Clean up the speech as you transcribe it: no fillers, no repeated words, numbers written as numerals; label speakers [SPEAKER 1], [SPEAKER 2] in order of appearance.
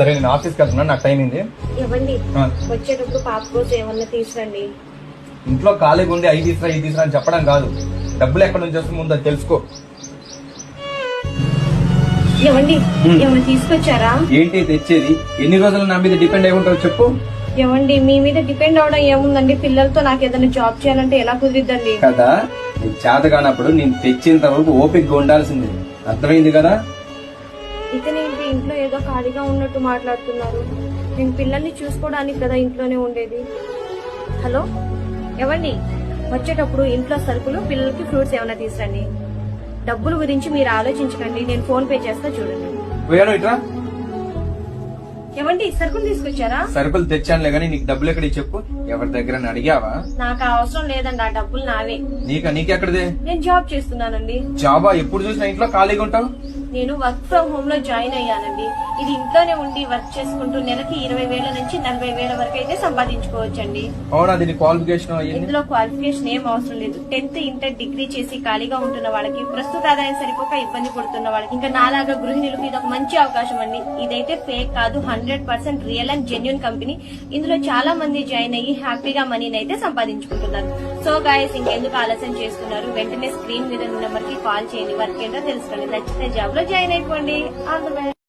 [SPEAKER 1] సరే నేను ఆఫీస్కి వెళ్తున్నా, నాకు టైం అయింది.
[SPEAKER 2] ఇవ్వండి, వచ్చేటప్పుడు పాప కోసం ఏమన్నా తీసురండి.
[SPEAKER 1] ఇంట్లో ఖాళీగా ఉండి అవి తీసురా ఇది తీసురా అని చెప్పడం కాదు, డబ్బులు ఎక్కడి నుంచి వస్తుంది ముందు అది తెలుసుకో.
[SPEAKER 2] ఇవ్వండి, ఏమన్నా తీసుకొచ్చారా?
[SPEAKER 1] ఏంటి తెచ్చేది? ఎన్ని రోజులు నా మీద డిపెండ్ అయి ఉంటావు చెప్పు.
[SPEAKER 2] ఇవ్వండి, మీ మీద డిపెండ్ అవడం ఏముందండి, పిల్లలతో నాకు ఏదైనా జాబ్ చేయాలంటే ఎలా కుదిరిద్దండి?
[SPEAKER 1] కదా, నీకు చేత కానప్పుడు నేను తెచ్చేంత వరకు ఓపికగా ఉండాల్సింది, అర్థమైంది కదా?
[SPEAKER 2] ఇతనేంటి ఇంట్లో ఏదో ఖాళీగా ఉన్నట్టు మాట్లాడుతున్నారు? నేను పిల్లల్ని చూసుకోవడానికి కదా ఇంట్లోనే ఉండేది. హలో, ఇవ్వండి, వచ్చేటప్పుడు ఇంట్లో సరుకులు, పిల్లలకి ఫ్రూట్స్ ఏమైనా తీసురండి. డబ్బుల గురించి మీరు ఆలోచించకండి, నేను ఫోన్ పే చేస్తా చూడండి.
[SPEAKER 1] పోయాను ఇట్రా.
[SPEAKER 2] ఏమండి, సరుకులు తీసుకొచ్చారా?
[SPEAKER 1] సరుకులు తెచ్చానులే గానీ నీకు డబ్బులు ఎక్కడికి చెప్పు. ఎవరి దగ్గర అడిగావా?
[SPEAKER 2] నాకు అవసరం లేదండి, ఆ డబ్బులు నావే.
[SPEAKER 1] నీకెక్కడిదే?
[SPEAKER 2] నేను జాబ్ చేస్తున్నానండి.
[SPEAKER 1] జాబా? ఎప్పుడు చూసినా ఇంట్లో ఖాళీగా ఉంటావు.
[SPEAKER 2] నేను వర్క్ ఫ్రం హోమ్ లో జాయిన్ అయ్యానండి. ఇది ఇంట్లోనే ఉండి వర్క్ చేసుకుంటూ నెలకి 20,000 నుంచి 40,000 వరకు అయితే సంపాదించుకోవచ్చండి.
[SPEAKER 1] అవునా? దీని క్వాలిఫికేషన్?
[SPEAKER 2] ఇందులో క్వాలిఫికేషన్ ఏం అవసరం లేదు. 10th ఇంటర్ డిగ్రీ చేసి ఖాళీగా ఉంటున్న వాళ్ళకి, ప్రస్తుత ఆదాయం సరిపోక ఇబ్బంది పడుతున్న వాళ్ళకి, ఇంకా నాలాగా గృహిణులకు ఇది ఒక మంచి అవకాశం అండి. ఇదైతే ఫేక్ కాదు, 100% రియల్ అండ్ జెన్యున్ కంపెనీ. ఇందులో చాలా మంది జాయిన్ అయ్యి హ్యాపీగా మనీని అయితే సంపాదించుకుంటున్నారు. సో గాయస్, ఇంకెందుకు ఆలస్యం చేస్తున్నారు? వెంటనే స్క్రీన్ మీద నెంబర్ కి కాల్ చేయండి, వర్క్ ఏంటో తెలుసుకోండి. నచ్చితే జాబ్ లో జాయిన్ అయిపోండి. All the best.